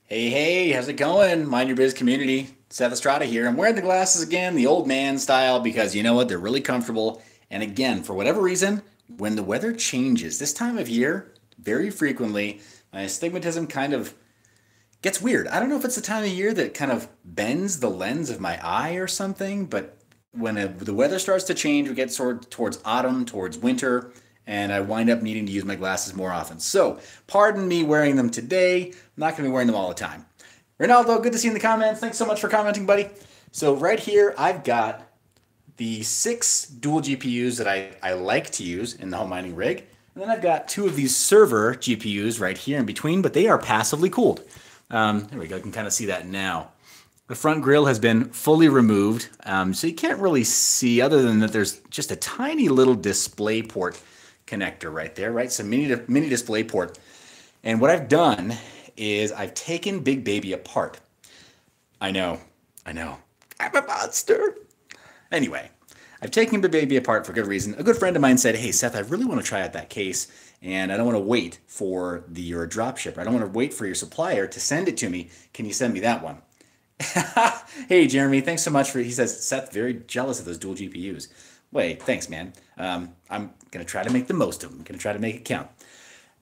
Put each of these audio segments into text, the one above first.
Hey, hey, how's it going? Mind your biz community. Seth Estrada here. I'm wearing the glasses again, the old man style, because you know what? They're really comfortable. And again, for whatever reason, when the weather changes this time of year, very frequently, my astigmatism kind of gets weird. I don't know if it's the time of year that kind of bends the lens of my eye or something, but when the weather starts to change, we get towards autumn, towards winter, and I wind up needing to use my glasses more often. So, pardon me wearing them today. I'm not going to be wearing them all the time. Ronaldo, good to see you in the comments. Thanks so much for commenting, buddy. So, right here, I've got the 6 dual GPUs that I like to use in the home mining rig. And then I've got 2 of these server GPUs right here in between, but they are passively cooled. There we go. You can kind of see that now. The front grille has been fully removed, so you can't really see other than that there's just a tiny little display port connector right there, right? So mini display port. And what I've done is I've taken Big Baby apart. I know. I'm a monster. Anyway, I've taken Big Baby apart for good reason. A good friend of mine said, hey, Seth, I really want to try out that case, and I don't want to wait for your drop shipper. I don't want to wait for your supplier to send it to me. Can you send me that one? Hey, Jeremy, thanks so much he says, Seth, very jealous of those dual GPUs. Wait, thanks, man. I'm going to try to make the most of them. I'm going to try to make it count.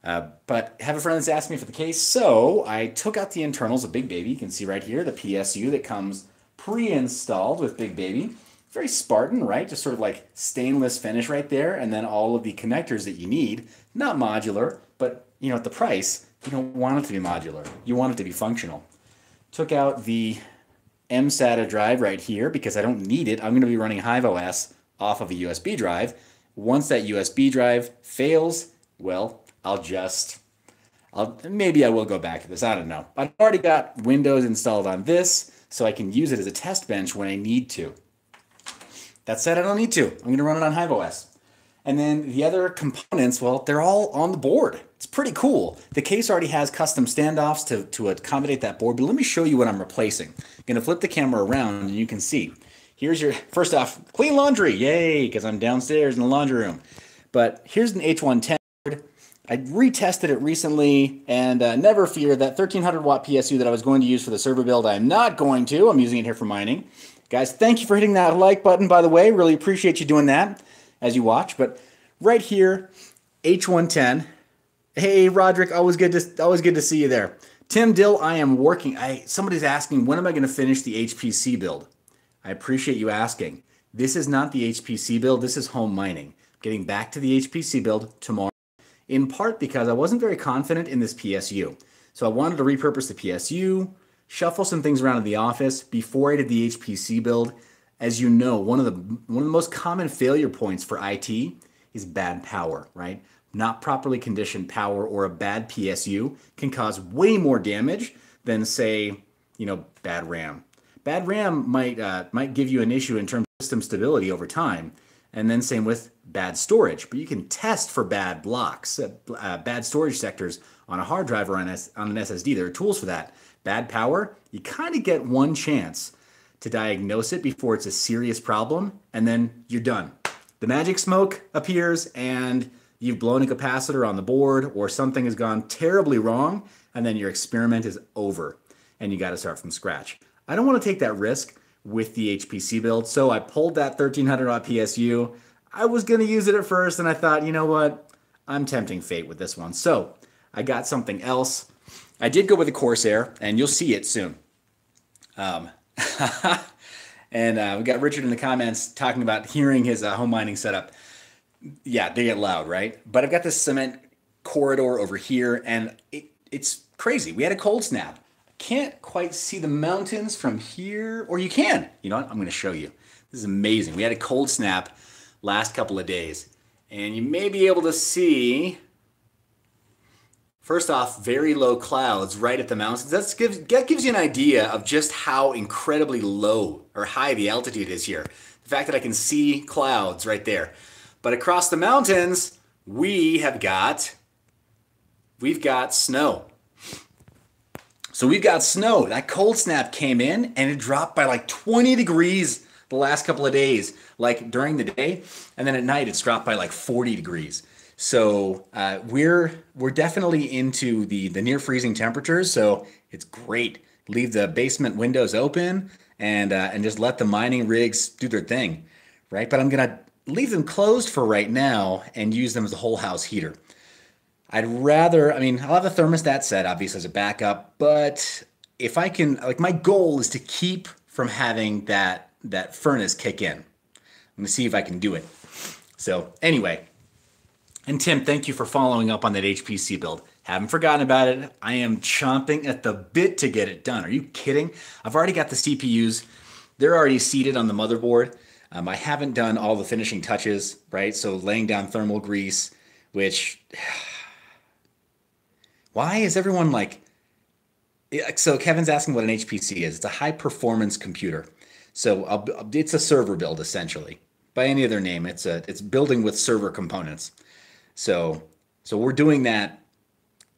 But I have a friend that's asked me for the case, so I took out the internals of Big Baby. You can see right here the PSU that comes pre-installed with Big Baby. Very Spartan, right? Just sort of like stainless finish right there, and then all of the connectors that you need. Not modular, but you know, at the price, you don't want it to be modular. You want it to be functional. Took out the mSATA drive right here because I don't need it. I'm going to be running HiveOS off of a USB drive. Once that USB drive fails, well, maybe I will go back to this. I don't know. I've already got Windows installed on this, so I can use it as a test bench when I need to. That said, I don't need to. I'm going to run it on HiveOS. And then the other components, well, they're all on the board. It's pretty cool. The case already has custom standoffs to accommodate that board, but let me show you what I'm replacing. I'm going to flip the camera around and you can see. Here's your, first off, clean laundry. Yay, because I'm downstairs in the laundry room. But here's an H110 board. I retested it recently, and never fear, that 1300 watt PSU that I was going to use for the server build, I'm not going to. I'm using it here for mining. Guys, thank you for hitting that like button, by the way. Really appreciate you doing that as you watch. But right here, H110. Hey, Roderick, always good to see you there. Tim Dill, I am working. Somebody's asking, when am I going to finish the HPC build? I appreciate you asking. This is not the HPC build. This is home mining. Getting back to the HPC build tomorrow, in part because I wasn't very confident in this PSU. So I wanted to repurpose the PSU, shuffle some things around in the office before I did the HPC build. As you know, one of the most common failure points for IT is bad power, right? Not properly conditioned power or a bad PSU can cause way more damage than, say, bad RAM. Bad RAM might give you an issue in terms of system stability over time, and then same with bad storage. But you can test for bad blocks, bad storage sectors on a hard drive or on an SSD. There are tools for that. Bad power, you kind of get one chance to diagnose it before it's a serious problem, and then you're done. The magic smoke appears, and you've blown a capacitor on the board, or something has gone terribly wrong, and then your experiment is over, and you got to start from scratch. I don't want to take that risk with the HPC build, so I pulled that 1300 watt PSU. I was going to use it at first, and I thought, you know what? I'm tempting fate with this one. So I got something else. I did go with the Corsair, and you'll see it soon. And we got Richard in the comments talking about hearing his home mining setup. Yeah, they get loud, right? But I've got this cement corridor over here, and it's crazy. We had a cold snap. Can't quite see the mountains from here, or you can. You know what? I'm going to show you. This is amazing. We had a cold snap last couple of days, and you may be able to see, first off, very low clouds right at the mountains. That gives you an idea of just how incredibly low or high the altitude is here. The fact that I can see clouds right there. But across the mountains, we've got snow. So we've got snow. That cold snap came in and it dropped by like 20 degrees the last couple of days, like during the day. And then at night, it's dropped by like 40 degrees. So we're definitely into the near freezing temperatures. So it's great. Leave the basement windows open and just let the mining rigs do their thing, right? But I'm gonna leave them closed for right now and use them as a whole house heater. I'd rather, I mean, I'll have a thermostat set obviously as a backup, but if I can, like my goal is to keep from having that furnace kick in. I'm gonna see if I can do it. So anyway, and Tim, thank you for following up on that HPC build. Haven't forgotten about it. I am chomping at the bit to get it done. Are you kidding? I've already got the CPUs. They're already seated on the motherboard. I haven't done all the finishing touches, right? So laying down thermal grease, which, why is everyone like, so Kevin's asking what an HPC is. It's a high performance computer. So it's a server build essentially. By any other name, it's building with server components. So we're doing that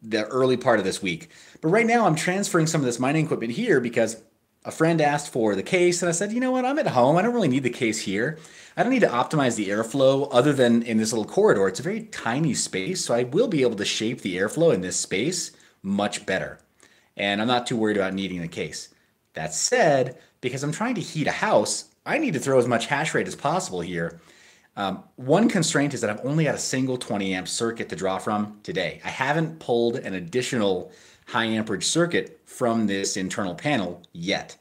the early part of this week. But right now I'm transferring some of this mining equipment here because a friend asked for the case and I said, you know what, I'm at home. I don't really need the case here. I don't need to optimize the airflow other than in this little corridor. It's a very tiny space, so I will be able to shape the airflow in this space much better. And I'm not too worried about needing the case. That said, because I'm trying to heat a house, I need to throw as much hash rate as possible here. One constraint is that I've only got a single 20 amp circuit to draw from today. I haven't pulled an additional high amperage circuit from this internal panel yet.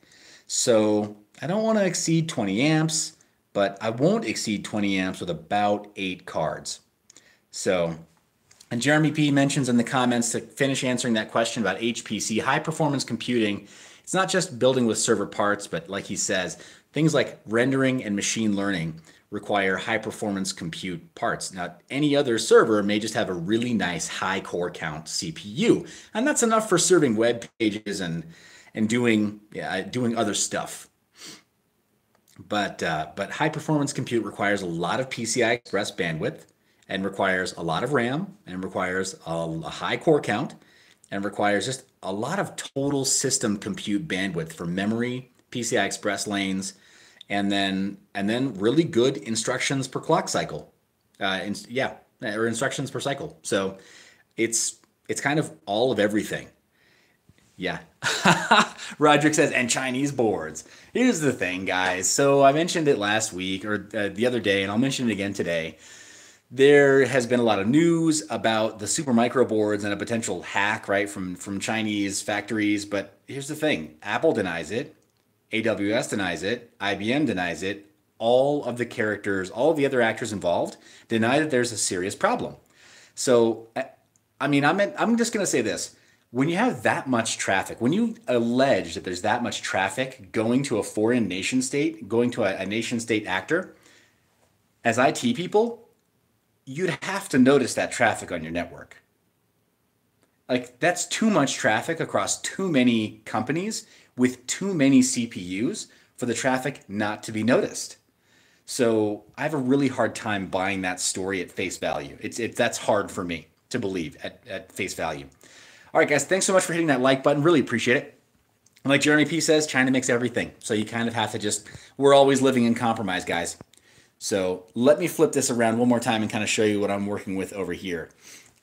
So I don't want to exceed 20 amps, but I won't exceed 20 amps with about 8 cards. So, and Jeremy P mentions in the comments to finish answering that question about HPC, high performance computing. It's not just building with server parts, but like he says, things like rendering and machine learning require high performance compute parts. Now, any other server may just have a really nice high core count CPU, and that's enough for serving web pages and doing other stuff. But high performance compute requires a lot of PCI Express bandwidth and requires a lot of RAM and requires a high core count and requires just a lot of total system compute bandwidth for memory, PCI Express lanes, and then really good instructions per clock cycle. Or instructions per cycle. So it's kind of all of everything. Yeah. Roderick says, and Chinese boards. Here's the thing, guys. So I mentioned it last week or the other day, and I'll mention it again today. There has been a lot of news about the Supermicro boards and a potential hack, right, from Chinese factories. But here's the thing. Apple denies it. AWS denies it. IBM denies it. All of the characters, all of the other actors involved deny that there's a serious problem. So, I mean, I'm just going to say this. When you have that much traffic, when you allege that there's that much traffic going to a foreign nation state, going to a nation state actor, as IT people, you'd have to notice that traffic on your network. Like, that's too much traffic across too many companies with too many CPUs for the traffic not to be noticed. So I have a really hard time buying that story at face value. That's hard for me to believe at face value. All right, guys, thanks so much for hitting that like button. Really appreciate it. And like Jeremy P says, China makes everything. So you kind of have to we're always living in compromise, guys. So let me flip this around one more time and kind of show you what I'm working with over here.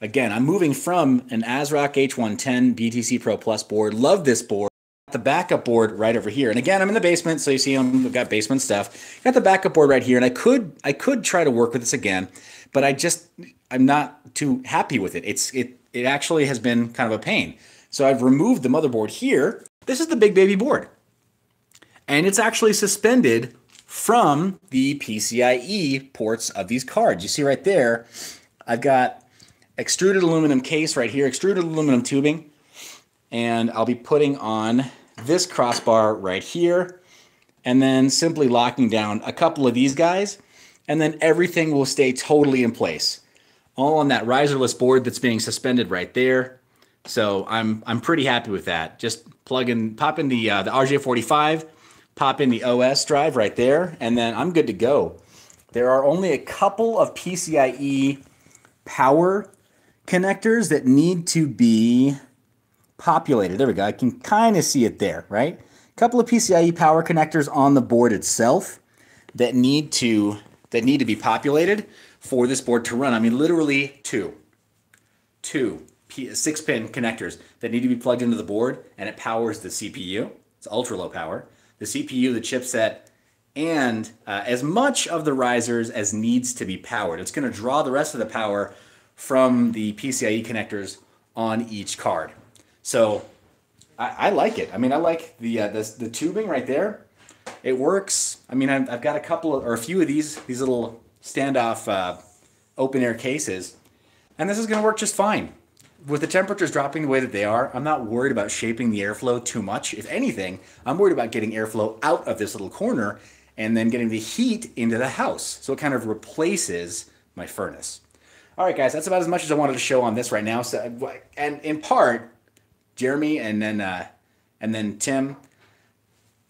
Again, I'm moving from an ASRock H110 BTC Pro Plus board. Love this board. The backup board right over here. And again, I'm in the basement, so you see I've got basement stuff. Got the backup board right here, and I could try to work with this again, but I'm not too happy with it. It actually has been kind of a pain. So I've removed the motherboard here. This is the big baby board. And it's actually suspended from the PCIe ports of these cards. You see right there, I've got extruded aluminum case right here, extruded aluminum tubing, and I'll be putting on this crossbar right here, and then simply locking down a couple of these guys, and then everything will stay totally in place. All on that riserless board that's being suspended right there. So I'm pretty happy with that. Just pop in the RJ45, pop in the OS drive right there, and then I'm good to go. There are only a couple of PCIe power connectors that need to be populated. There we go. I can kind of see it there, right? A couple of PCIe power connectors on the board itself that need to be populated for this board to run. I mean, literally two 6-pin connectors that need to be plugged into the board, and it powers the CPU. It's ultra low power. The CPU, the chipset, and as much of the risers as needs to be powered. It's going to draw the rest of the power from the PCIe connectors on each card. So I like it. I mean, I like the tubing right there. It works. I mean, I've got a few of these little standoff open air cases, and this is going to work just fine. With the temperatures dropping the way that they are, I'm not worried about shaping the airflow too much. If anything, I'm worried about getting airflow out of this little corner and then getting the heat into the house. So it kind of replaces my furnace. All right, guys, that's about as much as I wanted to show on this right now. So, and in part, Jeremy and then Tim,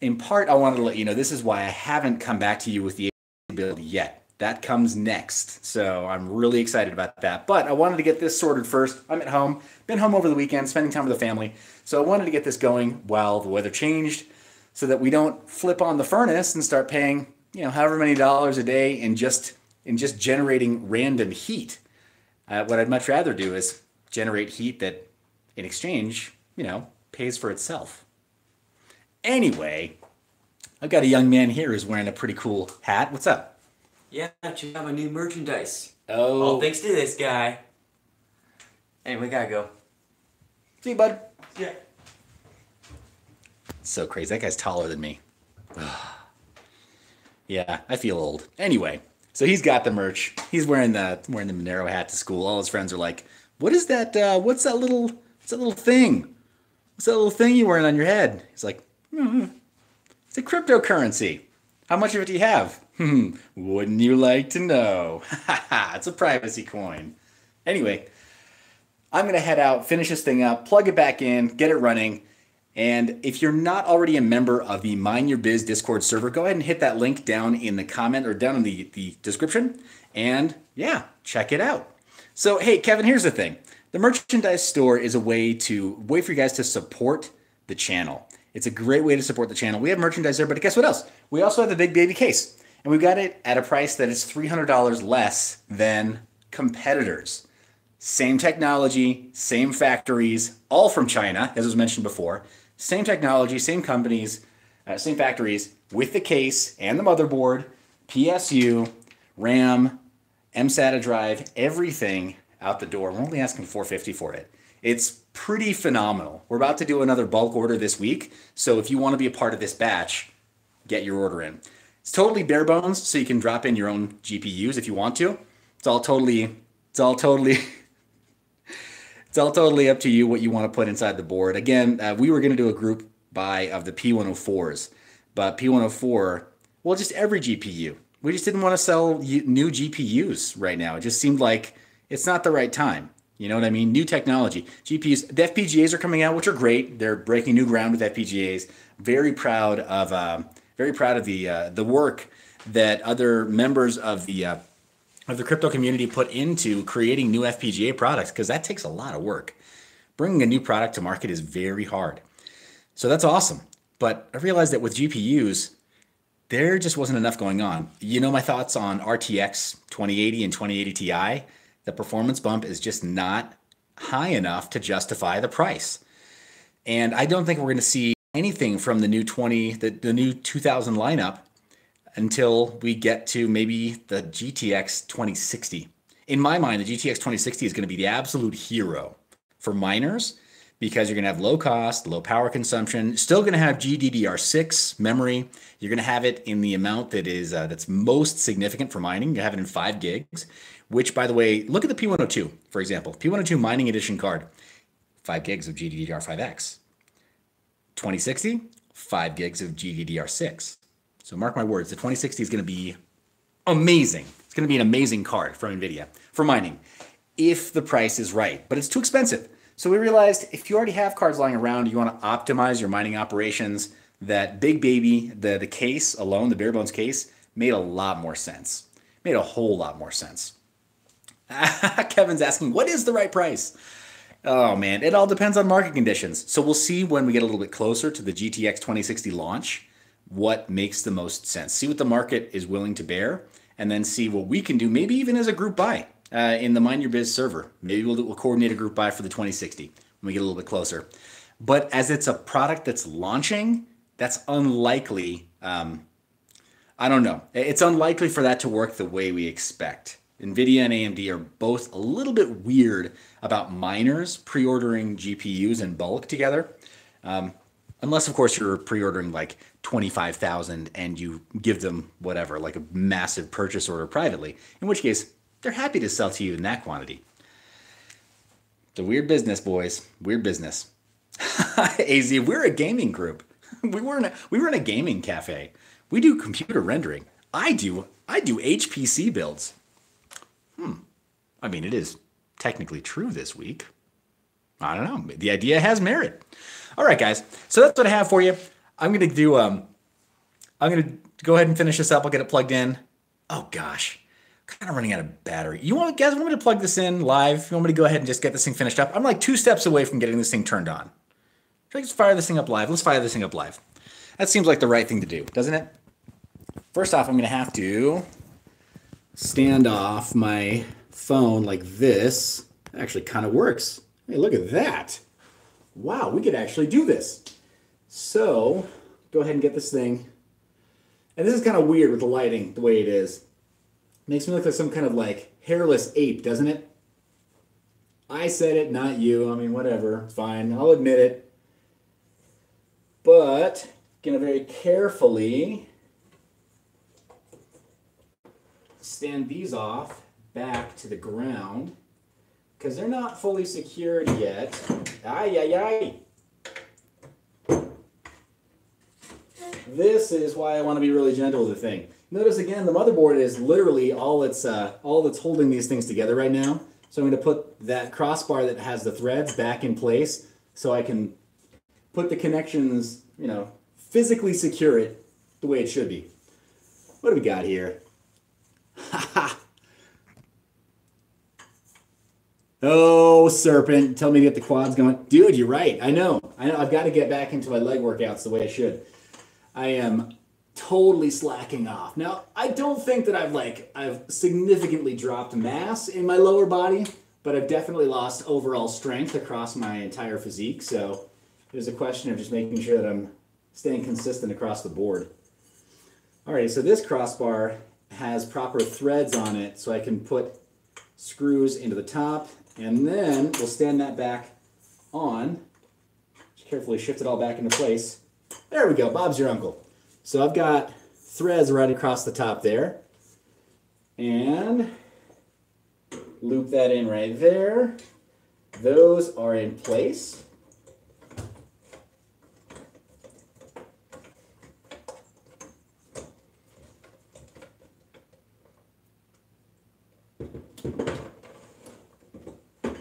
in part, I wanted to let you know this is why I haven't come back to you with the build yet. That comes next, so I'm really excited about that. But I wanted to get this sorted first. I'm at home, been home over the weekend, spending time with the family. So I wanted to get this going while the weather changed so that we don't flip on the furnace and start paying, however many dollars a day in just generating random heat. What I'd much rather do is generate heat that, in exchange, pays for itself. Anyway, I've got a young man here who's wearing a pretty cool hat. What's up? Yeah, check out my new merchandise. Oh. All thanks to this guy. Anyway, gotta go. See you, bud. Yeah. So crazy. That guy's taller than me. Yeah, I feel old. Anyway, so he's got the merch. He's wearing the Monero hat to school. All his friends are like, "What is that? What's that little thing? What's that little thing you're wearing on your head?" He's like, "It's a cryptocurrency. How much of it do you have?" Wouldn't you like to know? It's a privacy coin. Anyway, I'm going to head out, finish this thing up, plug it back in, get it running. And if you're not already a member of the mineyour.biz Discord server, go ahead and hit that link down in the comment or down in the description. And yeah, check it out. So, hey, Kevin, here's the thing. The merchandise store is a way for you guys to support the channel. It's a great way to support the channel. We have merchandise there, but guess what else? We also have the big baby case. And we've got it at a price that is $300 less than competitors. Same technology, same factories, all from China, as was mentioned before. Same technology, same companies, same factories, with the case and the motherboard, PSU, RAM, mSATA drive, everything out the door. We're only asking $450 for it. It's pretty phenomenal. We're about to do another bulk order this week, so if you want to be a part of this batch, get your order in. It's totally bare bones, so you can drop in your own GPUs if you want to. It's all totally up to you what you want to put inside the board. Again, we were going to do a group buy of the P104s, but P104, well, just every GPU. We just didn't want to sell new GPUs right now. It just seemed like it's not the right time. You know what I mean? New technology. GPUs, the FPGAs are coming out, which are great. They're breaking new ground with FPGAs. Very proud of the work that other members of the crypto community put into creating new FPGA products, because that takes a lot of work. Bringing a new product to market is very hard. So that's awesome. But I realized that with GPUs, there just wasn't enough going on. You know my thoughts on RTX 2080 and 2080 Ti. The performance bump is just not high enough to justify the price. And I don't think we're going to see anything from the new the new 2000 lineup until we get to maybe the GTX 2060. In my mind, the GTX 2060 is going to be the absolute hero for miners, because you're going to have low cost, low power consumption, still going to have GDDR6 memory. You're going to have it in the amount that is that's most significant for mining. You have it in 5 gigs, which, by the way, look at the P102, for example. P102 Mining Edition card, 5 gigs of GDDR5X. 2060, 5 gigs of GDDR6. So mark my words, the 2060 is going to be amazing. It's going to be an amazing card from NVIDIA for mining, if the price is right. But it's too expensive. So we realized if you already have cards lying around, you want to optimize your mining operations, that big baby, the case alone, the bare bones case, made a lot more sense. Made a whole lot more sense. Kevin's asking, what is the right price? Oh man, it all depends on market conditions. So we'll see when we get a little bit closer to the GTX 2060 launch, what makes the most sense. See what the market is willing to bear, and then see what we can do, maybe even as a group buy in the Mind Your Biz server. Maybe we'll coordinate a group buy for the 2060 when we get a little bit closer. But as it's a product that's launching, that's unlikely. I don't know. It's unlikely for that to work the way we expect. NVIDIA and AMD are both a little bit weird about miners pre-ordering GPUs in bulk together. Unless, of course, you're pre-ordering like 25,000 and you give them whatever, like a massive purchase order privately, in which case they're happy to sell to you in that quantity. It's a weird business, boys. Weird business. AZ, we're a gaming group. We were in a gaming cafe. We do computer rendering. I do HPC builds. I mean, it is technically true this week. I don't know. The idea has merit. All right, guys. So that's what I have for you. I'm gonna go ahead and finish this up. I'll get it plugged in. Oh gosh, kind of running out of battery. Guys want me to plug this in live? You want me to go ahead and just get this thing finished up? I'm like 2 steps away from getting this thing turned on. Should I just fire this thing up live? Let's fire this thing up live. That seems like the right thing to do, doesn't it? First off, I'm gonna have to stand off my phone like this. It actually kind of works. Hey, look at that. Wow, we could actually do this. So, go ahead and get this thing. And this is kind of weird with the lighting, the way it is. Makes me look like some kind of like hairless ape, doesn't it? I said it, not you. I mean, whatever. It's fine. I'll admit it. But, gonna very carefully stand these off back to the ground because they're not fully secured yet. Ay. This is why I want to be really gentle with the thing. Notice again, the motherboard is literally all that's holding these things together right now. So I'm going to put that crossbar that has the threads back in place so I can put the connections, physically secure it the way it should be. What do we got here? Oh, serpent, tell me to get the quads going. Dude, you're right. I know. I've got to get back into my leg workouts the way I should. I am totally slacking off. Now, I don't think that I've significantly dropped mass in my lower body, but I've definitely lost overall strength across my entire physique. So there's a question of just making sure that I'm staying consistent across the board. Alrighty, so this crossbar has proper threads on it so I can put screws into the top, and then we'll stand that back on. Just carefully shift it all back into place. There we go, Bob's your uncle. So I've got threads right across the top there, and loop that in right there. Those are in place.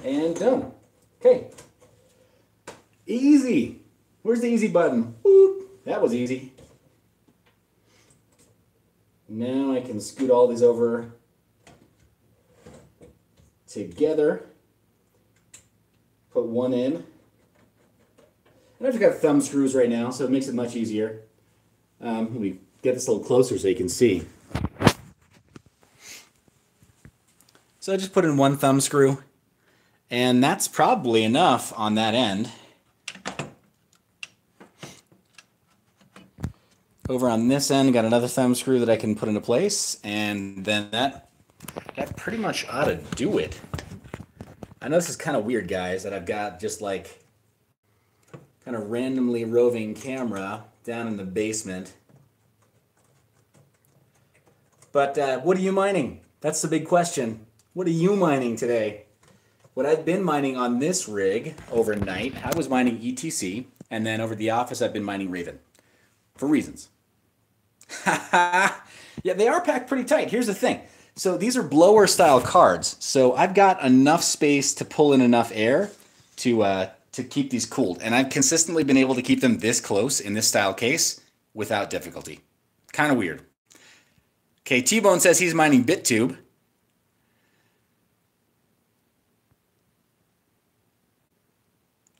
And done. Okay. Easy. Where's the easy button? Boop. That was easy. Now I can scoot all these over together. Put one in. And I've got thumb screws right now, so it makes it much easier. Let me get this a little closer so you can see. So I just put in one thumb screw. And that's probably enough on that end. Over on this end, got another thumb screw that I can put into place, and then that pretty much ought to do it. I know this is kind of weird, guys, that I've got just like kind of randomly roving camera down in the basement. But what are you mining? That's the big question. What are you mining today? What I've been mining on this rig overnight, I was mining ETC, and then over at the office I've been mining Raven. For reasons. Yeah, they are packed pretty tight. Here's the thing. So these are blower style cards. So I've got enough space to pull in enough air to keep these cooled. And I've consistently been able to keep them this close in this style case without difficulty. Kind of weird. Okay, T-Bone says he's mining BitTube.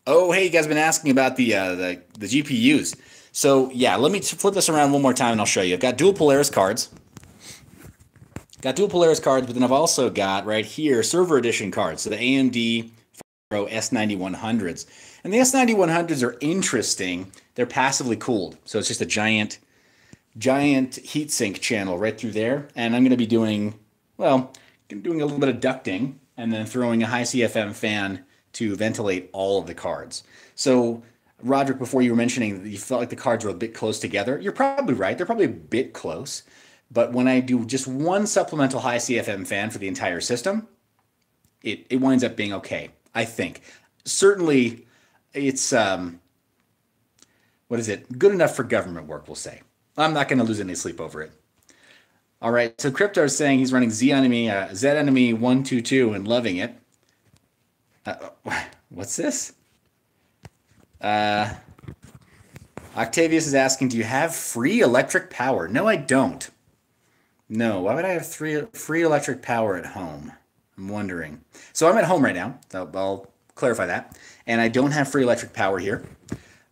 Oh, hey, you guys have been asking about the GPUs. So, yeah, let me flip this around one more time and I'll show you. I've got dual Polaris cards. Got dual Polaris cards, but then I've also got right here server edition cards. So the AMD Pro S9100s. And the S9100s are interesting. They're passively cooled. So it's just a giant heatsink channel right through there. And I'm going to be doing, well, doing a little bit of ducting and then throwing a high CFM fan to ventilate all of the cards. So Roderick, before you were mentioning that you felt like the cards were a bit close together, you're probably right. They're probably a bit close. But when I do just one supplemental high CFM fan for the entire system, it winds up being okay, I think. Certainly, it's, what is it? Good enough for government work, we'll say. I'm not going to lose any sleep over it. All right, so Crypto is saying he's running Zenemy 122 and loving it. What's this? Octavius is asking, do you have free electric power? No, I don't. No, why would I have free electric power at home? I'm wondering. So I'm at home right now. I'll clarify that. And I don't have free electric power here.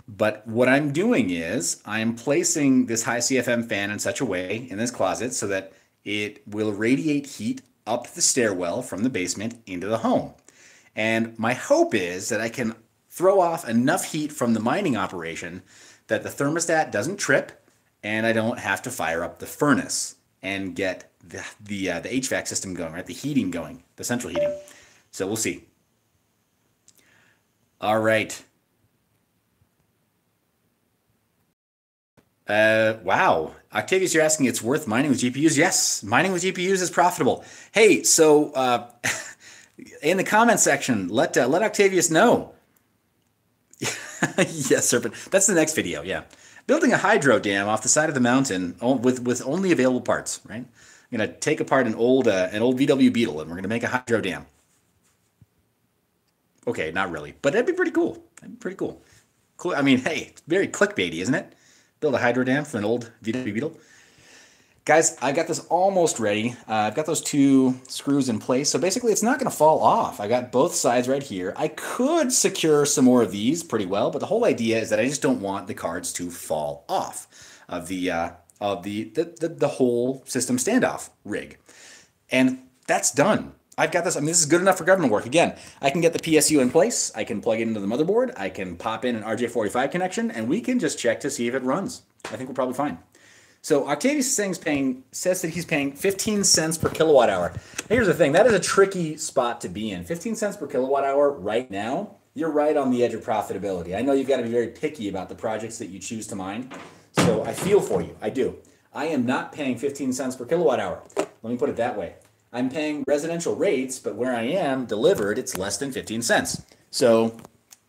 But what I'm doing is I'm placing this high CFM fan in such a way in this closet so that it will radiate heat up the stairwell from the basement into the home. And my hope is that I can throw off enough heat from the mining operation that the thermostat doesn't trip and I don't have to fire up the furnace and get the HVAC system going, right? The heating going, the central heating. So we'll see. All right. Wow. Octavius, you're asking it's worth mining with GPUs? Yes, mining with GPUs is profitable. Hey, so in the comment section, let Octavius know. Yes, Serpent. That's the next video, yeah. Building a hydro dam off the side of the mountain with only available parts, right? I'm going to take apart an old VW Beetle and we're going to make a hydro dam. Okay, not really, but that'd be pretty cool. That'd be pretty cool. Cool. I mean, hey, it's very clickbaity, isn't it? Build a hydro dam for an old VW Beetle. Guys, I got this almost ready. I've got those two screws in place. So basically, it's not going to fall off. I got both sides right here. I could secure some more of these pretty well, but the whole idea is that I just don't want the cards to fall off of the whole system standoff rig. And that's done. I've got this. I mean, this is good enough for government work. Again, I can get the PSU in place. I can plug it into the motherboard. I can pop in an RJ45 connection, and we can just check to see if it runs. I think we're probably fine. So Octavius says that he's paying 15 cents per kilowatt hour. Here's the thing. That is a tricky spot to be in. 15 cents per kilowatt hour right now, you're right on the edge of profitability. I know you've got to be very picky about the projects that you choose to mine. So I feel for you. I do. I am not paying 15 cents per kilowatt hour. Let me put it that way. I'm paying residential rates, but where I am delivered, it's less than 15 cents. So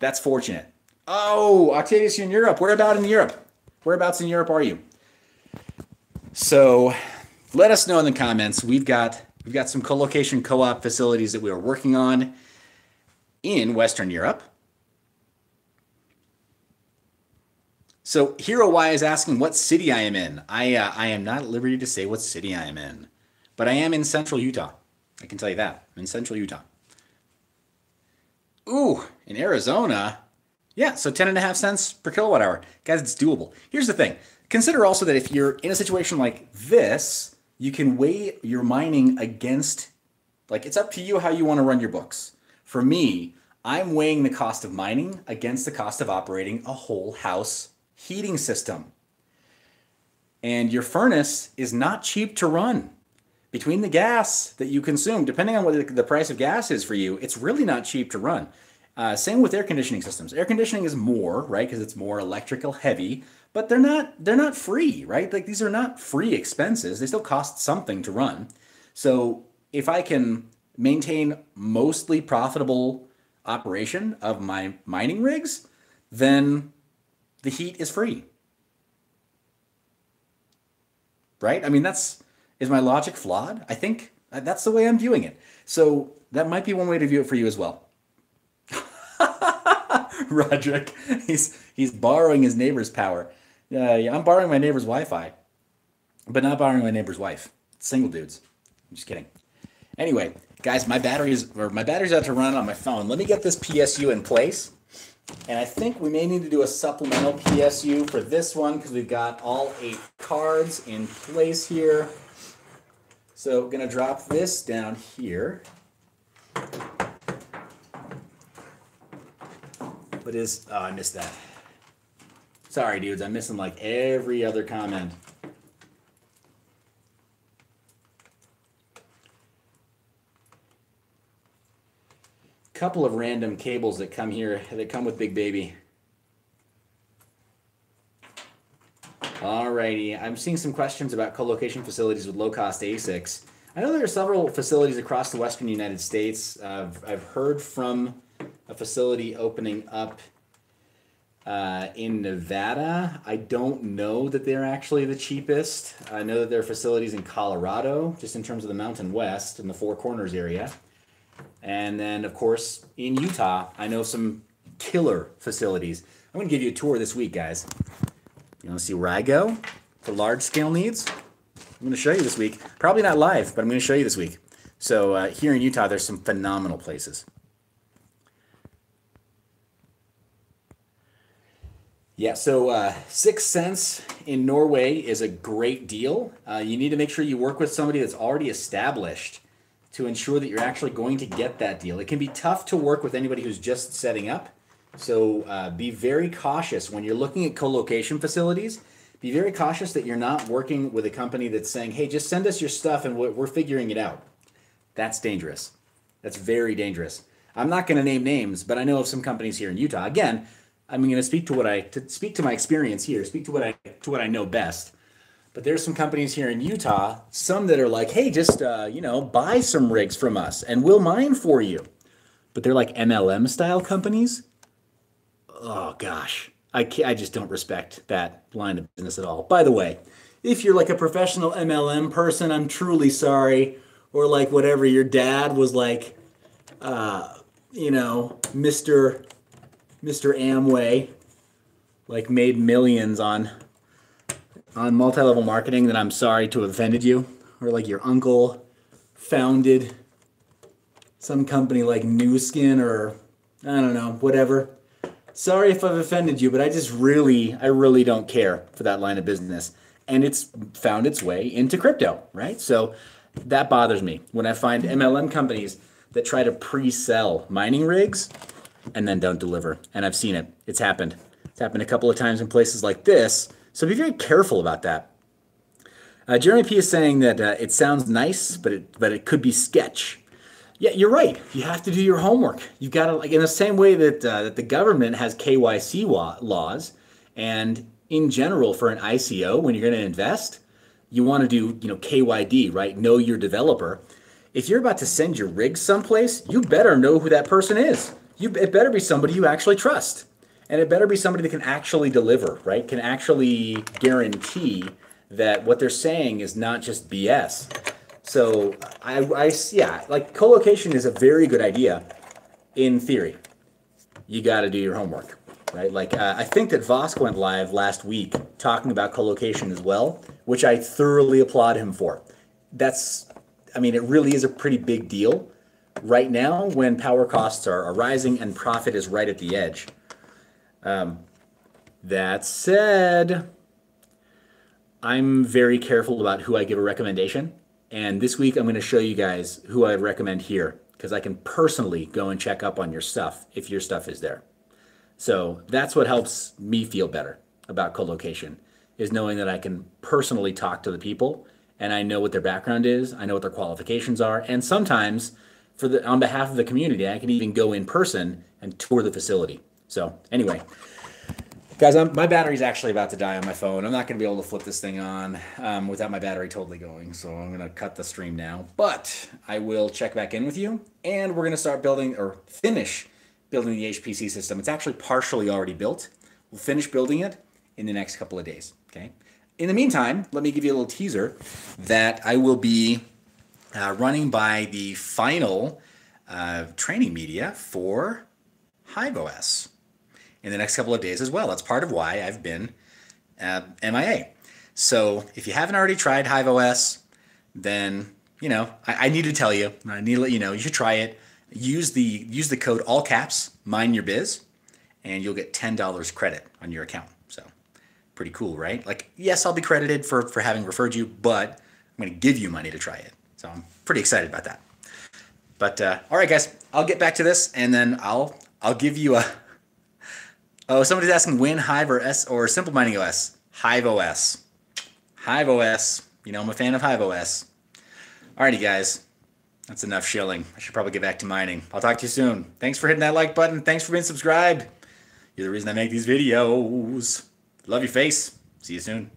that's fortunate. Oh, Octavius, you're in Europe. Whereabouts in Europe are you? So let us know in the comments. We've got some colocation co-op facilities that we are working on in Western Europe. So Hero Y is asking what city I am in. I am not at liberty to say what city I am in, but I am in central Utah. I can tell you that. I'm in central Utah. Ooh, in Arizona. Yeah, so 10.5 cents per kilowatt hour. Guys, it's doable. Here's the thing. Consider also that if you're in a situation like this, you can weigh your mining against, like, it's up to you how you want to run your books. For me, I'm weighing the cost of mining against the cost of operating a whole house heating system. And your furnace is not cheap to run. Between the gas that you consume, depending on what the price of gas is for you, it's really not cheap to run. Same with air conditioning systems. Air conditioning is more, right, because it's more electrical heavy, but they're not free, right? Like, these are not free expenses. They still cost something to run. So if I can maintain mostly profitable operation of my mining rigs, then the heat is free, right? I mean, is my logic flawed? I think that's the way I'm viewing it. So that might be one way to view it for you as well. Roderick, he's borrowing his neighbor's power. Yeah, I'm borrowing my neighbor's Wi-Fi, but not borrowing my neighbor's wife. Single dudes. I'm just kidding. Anyway, guys, my battery's out to run on my phone. Let me get this PSU in place. And I think we may need to do a supplemental PSU for this one because we've got all 8 cards in place here. So I'm going to drop this down here. But oh, I missed that. Sorry, dudes. I'm missing like every other comment. Couple of random cables that come here, that come with Big Baby. Alrighty, I'm seeing some questions about co-location facilities with low-cost ASICs. I know there are several facilities across the western United States. I've heard from a facility opening up in Nevada. I don't know that they're actually the cheapest. I know that there are facilities in Colorado, just in terms of the Mountain West, in the Four Corners area. And then, of course, in Utah, I know some killer facilities. I'm going to give you a tour this week, guys. You want to see where I go for large-scale needs? I'm going to show you this week. Probably not live, but I'm going to show you this week. So here in Utah, there's some phenomenal places. Yeah, so 6 cents in Norway is a great deal. You need to make sure you work with somebody that's already established to ensure that you're actually going to get that deal. It can be tough to work with anybody who's just setting up. So be very cautious when you're looking at co-location facilities. Be very cautious that you're not working with a company that's saying, hey, just send us your stuff and we're figuring it out. That's dangerous. That's very dangerous. I'm not going to name names, but I know of some companies here in Utah. Again, I'm going to speak to my experience here, speak to what I know best. But there's some companies here in Utah, some that are like, hey, just buy some rigs from us and we'll mine for you. But they're like MLM style companies. Oh gosh, I just don't respect that line of business at all. By the way, if you're like a professional MLM person, I'm truly sorry. Or like whatever, your dad was like, Mr. Amway, like made millions on multi-level marketing, then I'm sorry to have offended you. Or like your uncle founded some company like New Skin or I don't know, whatever. Sorry if I've offended you, but I really don't care for that line of business. And it's found its way into crypto, right? So that bothers me when I find MLM companies that try to pre-sell mining rigs and then don't deliver. And I've seen it. It's happened. It's happened a couple of times in places like this. So be very careful about that. Jeremy P is saying that it sounds nice, but it could be sketch. Yeah, you're right. You have to do your homework. You've got to, like in the same way that that the government has KYC laws, and in general for an ICO, when you're going to invest, you want to do KYD, right? Know your developer. If you're about to send your rig someplace, you better know who that person is. It better be somebody you actually trust, and it better be somebody that can actually deliver, right? Can actually guarantee that what they're saying is not just BS. So like co-location is a very good idea in theory. You got to do your homework, right? Like I think that Vosk went live last week talking about co-location as well, which I thoroughly applaud him for. It really is a pretty big deal right now when power costs are rising and profit is right at the edge. That said, I'm very careful about who I give a recommendation. And this week, I'm going to show you guys who I recommend here because I can personally go and check up on your stuff if your stuff is there. So that's what helps me feel better about co-location, is knowing that I can personally talk to the people and I know what their background is, I know what their qualifications are, and sometimes on behalf of the community, I can even go in person and tour the facility. So anyway, guys, my battery's actually about to die on my phone. I'm not going to be able to flip this thing on without my battery totally going. So I'm going to cut the stream now. But I will check back in with you. And we're going to start finish building the HPC system. It's actually partially already built. We'll finish building it in the next couple of days. Okay. In the meantime, let me give you a little teaser that I will be running by the final training media for HiveOS in the next couple of days as well. That's part of why I've been MIA. So if you haven't already tried HiveOS, then I need to tell you. I need to let you know you should try it. Use the code all caps mineyour.biz, and you'll get $10 credit on your account. So pretty cool, right? Like, yes, I'll be credited for having referred you, but I'm going to give you money to try it. So I'm pretty excited about that. But all right, guys, I'll get back to this, and then I'll give you a. Oh, somebody's asking Win, Hive, or Simple Mining OS. Hive OS. Hive OS. You know, I'm a fan of Hive OS. Alrighty, guys. That's enough shilling. I should probably get back to mining. I'll talk to you soon. Thanks for hitting that like button. Thanks for being subscribed. You're the reason I make these videos. Love your face. See you soon.